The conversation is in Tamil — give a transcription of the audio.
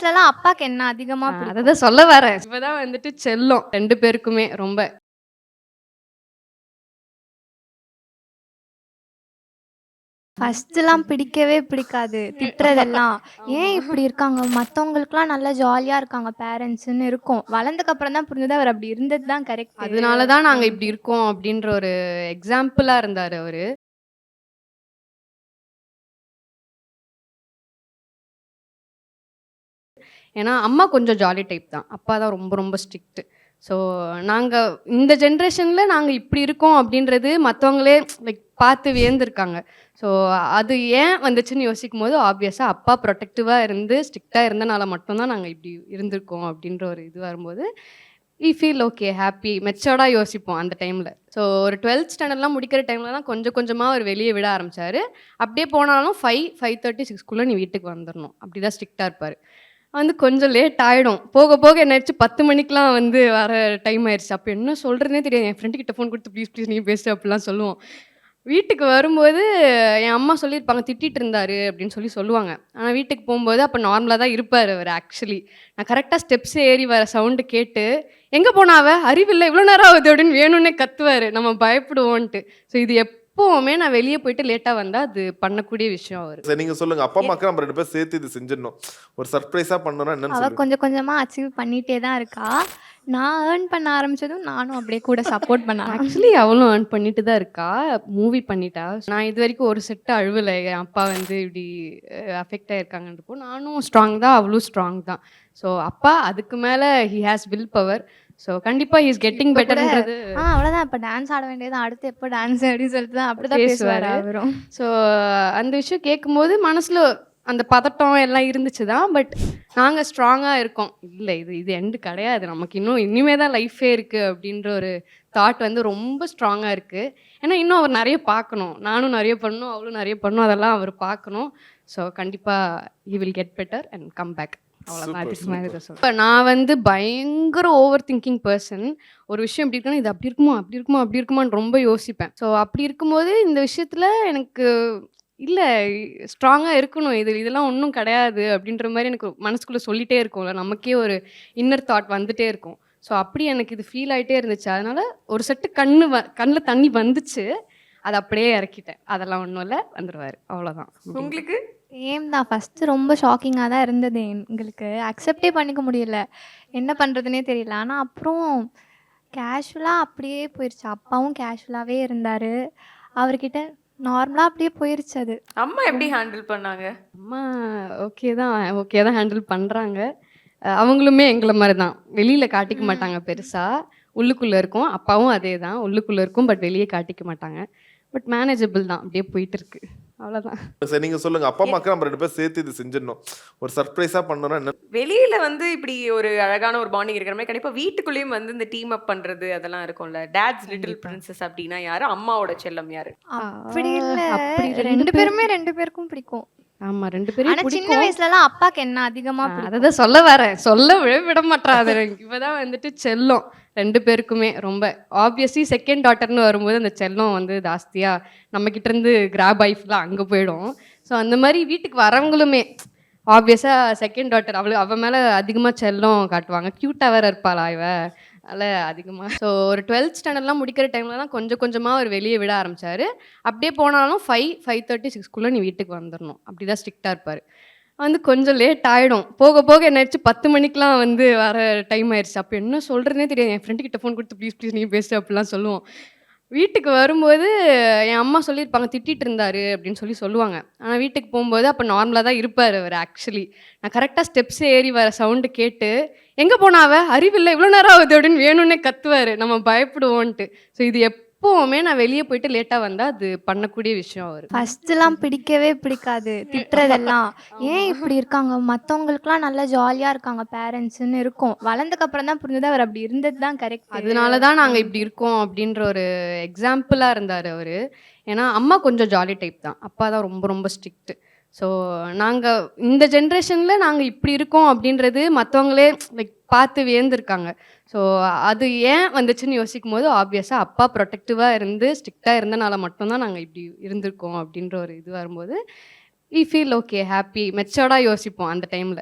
வயசுலலாம் அப்பாக்கு என்ன அதிகமா பிடிக்கும்? அததான் சொல்ல வரேன். இப்பதான் வந்துட்டு செல்லம் 2 பேருக்குமே ரொம்ப. ஃபர்ஸ்ட்லாம் பிடிக்கவே பிடிக்காது. திட்டுறதெல்லாம். ஏன் ஆமா. இப்படி இருக்காங்க? மத்தவங்களுக்குலாம் நல்லா ஜாலியா இருக்காங்க பேரண்ட்ஸ்ன்னு இருக்கும். வளர்ந்ததுக்கு அப்புறம் தான் புரிஞ்சது அவர் அப்படி இருந்தது தான் கரெக்ட்டு அதனால தான் நாங்க இப்படி அப்படின்ட்டு. இருக்கோம் அப்படின்ற ஒரு எக்ஸாம்பிளா இருந்தாரு அவரு. ஏன்னா, அம்மா கொஞ்சம் ஜாலி டைப் தான். அப்பா தான் ரொம்ப ரொம்ப ஸ்ட்ரிக்ட். ஸோ, நாங்க இந்த ஜெனரேஷன்ல நாங்க இப்படி இருக்கோம் அப்படின்றது மத்தவங்களே லைக் பார்த்து வியந்திருக்காங்க. ஸோ, அது ஏன் வந்துச்சுன்னு யோசிக்கும்போது, ஆப்வியஸா அப்பா புரொடெக்டிவா இருந்து, ஸ்ட்ரிக்ட்டா இருந்தனால மட்டும் தான் நாங்க இப்படி இருந்திருக்கோம் அப்படின்ற ஒரு இது வரும்போது, வி ஃபீல் ஓகே, ஹேப்பி, மெச்சூர்டா யோசிப்போம் அந்த டைம்ல. ஸோ, ஒரு 12த் ஸ்டாண்டர்ட்லாம் முடிக்கிற டைம்ல தான் கொஞ்சம் கொஞ்சமா அவர் வெளிய விட ஆரம்பிச்சாரு. அப்படியே போனாலும் 5:30, 6க்குள்ள நீ வீட்டுக்கு வந்துரணும். அப்படிதான் ஸ்ட்ரிக்ட்டா இருப்பாரு. கொஞ்சம் லேட் ஆயிடும். போக போக என்ன ஆயிடுச்சு 10 மணிக்கெல்லாம் வர டைம் ஆயிருச்சு. அப்ப என்ன சொல்றதுன்னே தெரியாது. என் ஃப்ரெண்ட் கிட்ட ஃபோன் குடுத்து ப்ளீஸ் ப்ளீஸ் நீ பேசு அப்படிலாம் சொல்லுவோம். வீட்டுக்கு வரும்போது என் அம்மா சொல்லியிருப்பாங்க, திட்டிட்டு இருந்தாரு அப்படின்னு சொல்லுவாங்க. ஆனா வீட்டுக்கு போம்போது அப்ப நார்மலா தான் இருப்பாரு அவரு ஆக்சுவலி. நான் கரெக்ட்டா ஸ்டெப்ஸ் ஏறி வர சவுண்ட் கேட்டு, "எங்க போனா அவ? அறிவில்ல இவ்ளோ நேரம் ஆகுது" அப்படின்னு வேணும்னே கத்துவாரு. நம்ம பயப்படுவோன்ட்டு. ஸோ இது எப்பவுமே நான் வெளிய போயிட்டு லேட்டா வந்தா அது பண்ணக்கூடிய விஷயம் அவரு. சரி, நீங்க சொல்லுங்க. அப்பா, அம்மாக்கு நம்ம 2 பேரும் சேர்த்து இது செஞ்சிடணும். ஒரு சர்ப்ரைஸா பண்ணணும்னா என்னன்னு அவ சொல்லுங்க. கொஞ்சம் கொஞ்சமா அச்சீவ் பண்ணிட்டே தான் இருக்கா. நான் ஏர்ன் பண்ண ஆரம்பிச்சதும் நானும் அப்படியே கூட சப்போர்ட் பண்ண ஆக்சுவலி அவளும் ஏர்ன் பண்ணிட்டு தான் இருக்கா. மூவி பண்ணிட்டா. நான் இதுவரைக்கும் ஒரு செட் அழுவல. என் அப்பா இப்படி அஃபெக்ட் ஆயிருக்காங்கன்றப்போ, நானும் ஸ்ட்ராங் தான், அவளும் ஸ்ட்ராங் தான். ஸோ அப்பா அதுக்கு மேல he has will power. So கண்டிப்பா ஹி இஸ் கெட்டிங் இப்ப கூட பெட்டர்ன்றது அவ்வளோதான் இப்ப டான்ஸ் ஆட வேண்டியதுதான். அடுத்து எப்போ டான்ஸ் அப்படின்னு சொல்லிட்டு தான் அப்படிதான் பேசுவாரு பேசுவாரு. அவரும். ஸோ அந்த விஷயம் கேட்கும்போது மனசுல அந்த பதட்டம் எல்லாம் இருந்துச்சு தான். பட் நாங்க ஸ்ட்ராங்கா இருக்கோம். இல்ல இது இது எண்ட் கிடையாது. நமக்கு இன்னும் இனிமே தான் லைஃபே இருக்கு அப்படின்ற ஒரு தாட் ரொம்ப ஸ்ட்ராங்கா இருக்கு. ஏன்னா இன்னும் அவர் நெறைய பார்க்கணும். நானும் நெறைய பண்ணணும், அவளும் நெறைய பண்ணணும். அதெல்லாம் அவர் பார்க்கணும். ஸோ கண்டிப்பா he will get better and come back. அவ்வளோதான். சூப்பர், அதுக்கு மேல இத சூப்பர். சொல்றேன். நான் பயங்கர ஓவர் திங்கிங் பெர்சன். ஒரு விஷயம் இப்படி இருக்குன்னா, இது அப்படி இருக்குமோ, அப்படி இருக்குமோ, அப்படி இருக்குமான்னு ரொம்ப யோசிப்பேன். ஸோ அப்படி இருக்கும்போது இந்த விஷயத்துல எனக்கு இல்ல ஸ்ட்ராங்கா இருக்கணும். இதெல்லாம் ஒண்ணும் கிடையாது அப்படின்ற மாரி எனக்கு மனசுக்குள்ள சொல்லிட்டே இருக்கும்ல. நமக்கே ஒரு இன்னர் தாட் வந்துட்டே இருக்கும். ஸோ அப்படி எனக்கு இது ஃபீல் ஆயிட்டே இருந்துச்சு. அதனால ஒரு செட்டு கண்ல தண்ணி வந்துச்சு. அத அப்படியே இறக்கிட்டேன். அதெல்லாம் ஒண்ணும் இல்ல. வந்துருவாரு. அவ்வளோதான். உங்களுக்கு? சேம் தான். ஃபர்ஸ்ட்டு ரொம்ப ஷாக்கிங்கா தான் இருந்தது எங்களுக்கு. அக்செப்டே பண்ணிக்க முடியல. என்ன பண்ணுறதுன்னே தெரியல. ஆனா அப்புறம் கேஷுவலா அப்படியே போயிருச்சு. அப்பாவும் கேஷுவலாவே இருந்தாரு. அவர்கிட்ட நார்மலா அப்படியே போயிருச்சு அது. அம்மா எப்படி ஹேண்டில் பண்ணாங்க? அம்மா ஓகே தான் ஹேண்டில் பண்றாங்க. அவங்களுமே எங்கள மாரி தான். வெளியில காட்டிக்க மாட்டாங்க பெருசா. உள்ளுக்குள்ள இருக்கும். அப்பாவும் அதே தான். உள்ளுக்குள்ள இருக்கும். பட் வெளிய காட்டிக்க மாட்டாங்க. பட் மேனேஜபிள் தான். அப்படியே போயிட்டு இருக்கு. அவ்வளோதான். சரி, நீங்க சொல்லுங்க. அப்பா, அம்மாக்கு நம்ம 2 பேரும் சேர்த்து இது செஞ்சிடணும். ஒரு சர்ப்ரைஸா பண்ணணும்னா என்ன? வெளியில இப்படி ஒரு அழகான ஒரு பாண்டிங் இருக்கிற மாதிரி கண்டிப்பா வீட்டுக்குள்ளேயும் இந்த டீம் அப் பண்றது அதெல்லாம் இருக்கும்ல. டாட்ஸ் லிட்டில் கண்டிப்பா. பிரின்சஸ் அப்படின்னா யாரு? அம்மாவோட செல்லம் யாரு? அப்படி இல்ல. அப்படி 2 பேருமே 2 பேருக்கும் பிடிக்கும். ஆமா 2 ஆனா பேரையும் சின்ன பிடிக்கும். வயசுலலாம் அப்பாக்கு என்ன அதிகமா பிடிக்கும்? அததான் சொல்ல வரேன். சொல்லவே விட மாட்றா அது. இப்பதான் செல்லம் 2 பேருக்குமே ரொம்ப. ஆப்வியஸ்லி செகண்ட் டாட்டர்ன்னு வரும்போது அந்த செல்லம் ஜாஸ்தியா நம்ம கிட்ட இருந்து கிராப் ஆயி ஃபுல்லா அங்க போயிடும். ஸோ அந்த மாரி வீட்டுக்கு வரவங்களுமே ஆப்வியஸா செகண்ட் டாட்டர் அவ மேல அதிகமா செல்லம் காட்டுவாங்க. கியூட்டா வேற இருப்பாளா இவ. அதனால அதிகமா. ஸோ ஒரு 12த் ஸ்டாண்டர்ட்லாம் முடிக்கிற டைம்ல தான் கொஞ்சம் கொஞ்சமா அவர் வெளிய விட ஆரம்பிச்சாரு. அப்படியே போனாலும் 5:30, 6க்குள்ள நீ வீட்டுக்கு வந்துரணும். அப்படிதான் ஸ்ட்ரிக்ட்டா இருப்பாரு. கொஞ்சம் லேட் ஆயிடும். போக போக என்ன ஆயிடுச்சு 10 மணிக்கெல்லாம் வர டைம் ஆயிருச்சு. அப்ப என்ன சொல்றதுன்னே தெரியாது. என் ஃப்ரெண்ட் கிட்ட ஃபோன் குடுத்து ப்ளீஸ் ப்ளீஸ் நீ பேசு அப்படிலாம் சொல்லுவோம். வீட்டுக்கு வரும்போது என் அம்மா சொல்லியிருப்பாங்க, திட்டிட்டு இருந்தாரு அப்படின்னு சொல்லுவாங்க. ஆனா வீட்டுக்கு போம்போது அப்ப நார்மலா தான் இருப்பாரு அவரு ஆக்சுவலி. நான் கரெக்ட்டா ஸ்டெப்ஸ் ஏறி வர சவுண்ட் கேட்டு, "எங்க போனா அவ? அறிவில்ல இவ்ளோ நேரம் ஆகுது" அப்படின்னு வேணும்னே கத்துவாரு. நம்ம பயப்படுவோன்ட்டு. ஸோ இது எப்பவுமே நான் வெளிய போயிட்டு லேட்டா வந்தா அது பண்ணக்கூடிய விஷயம் அவரு. ஃபர்ஸ்ட்லாம் பிடிக்கவே பிடிக்காது. திட்டுறதெல்லாம். ஏன் ஆமா. இப்படி இருக்காங்க? மத்தவங்களுக்குலாம் நல்லா ஜாலியா இருக்காங்க பேரண்ட்ஸ்ன்னு இருக்கும். வளர்ந்ததுக்கு அப்புறம் தான் புரிஞ்சது அவர் அப்படி இருந்தது தான் கரெக்ட்டு அதனால தான் நாங்க இப்படி அப்படின்ட்டு. இருக்கோம் அப்படின்ற ஒரு எக்ஸாம்பிளா இருந்தாரு அவரு. ஏன்னா அம்மா கொஞ்சம் ஜாலி டைப் தான். அப்பா தான் ரொம்ப ரொம்ப ஸ்ட்ரிக்ட். ஸோ நாங்க இந்த ஜெனரேஷன்ல நாங்க இப்படி இருக்கோம் அப்படின்றது மத்தவங்களே லைக் பார்த்து வியந்திருக்காங்க. ஸோ அது ஏன் வந்துச்சுன்னு யோசிக்கும்போது ஆப்வியஸா அப்பா புரொடெக்டிவா இருந்து ஸ்ட்ரிக்ட்டா இருந்தனால மட்டும் தான் நாங்க இப்படி இருந்திருக்கோம் அப்படின்ற ஒரு இது வரும்போது, வி ஃபீல் ஓகே, ஹேப்பி, மெச்சூர்டா யோசிப்போம் அந்த டைம்ல.